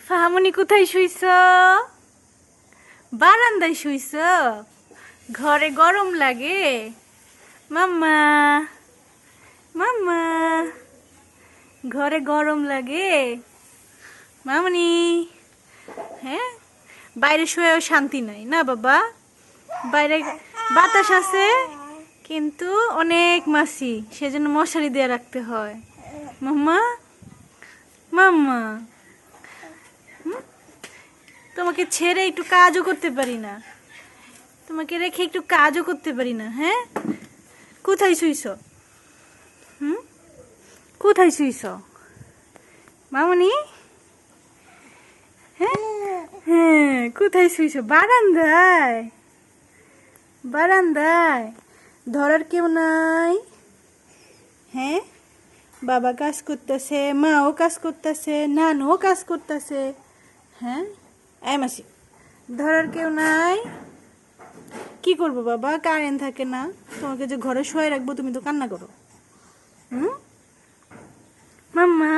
ফাহামনি কোথায় শুইছ? বারান্দায় শুইছ? ঘরে গরম লাগে? মাম্মা মাম্মা ঘরে গরম লাগে? মামনি হ্যাঁ, বাইরে শুয়েও শান্তি নাই না বাবা। বাইরে বাতাস আছে কিন্তু অনেক মাছি, সেজন্য মশারি দিয়ে রাখতে হয়। মাম্মা মাম্মা তোমাকে ছেড়ে একটু কাজও করতে পারি না, তোমাকে রেখে একটু কাজও করতে পারি না। হ্যাঁ, কোথায় শুইছ? কোথায় শুইছ মামনি? হ্যাঁ হ্যাঁ, কোথায় শুইছ? বারান্দায়? বারান্দায় ধরার কেউ নাই? হ্যাঁ, বাবা কাজ করতেছে, মাও কাজ করতেছে, নানুও কাজ করতেছে। হ্যাঁ, মাসি ধরার কেউ নাই? কি করবো বাবা, কারেন্ট থাকে না, তোমাকে যে ঘরে শুয়ে রাখবো তুমি তো কান্না করো। মাম্মা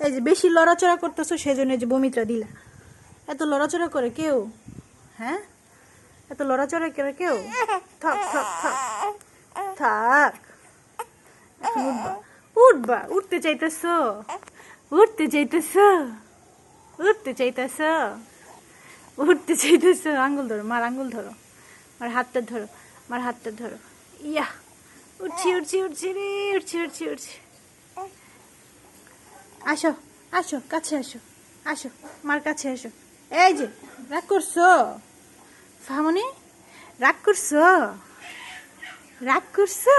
এই যে বেশি লড়াচড়া করতেছো সেজন্য যে বমিটা দিলা। এত লড়াচড়া করে কেউ? হ্যাঁ, এত লড়াচড়া করে কেউ? থাক থাক থাক থাক, উঠবা উঠবা, উঠতে চাইতেছ? উঠতে চাইতেছ? উঠতে চাইতেছ? উঠতে চাইতেছ? আঙ্গুল ধরো, মার আঙ্গুল ধরো, মার হাতটা ধরো, মার হাতটা ধরো। ইয়া, উঠছি উঠছি উঠছি রে, উঠছি উঠছি উঠছি। আসো আসো, কাছে আসো, আসো মার কাছে আসো। এই যে রাগ করছো ফাহামনি? রাগ করছো? রাগ করছো?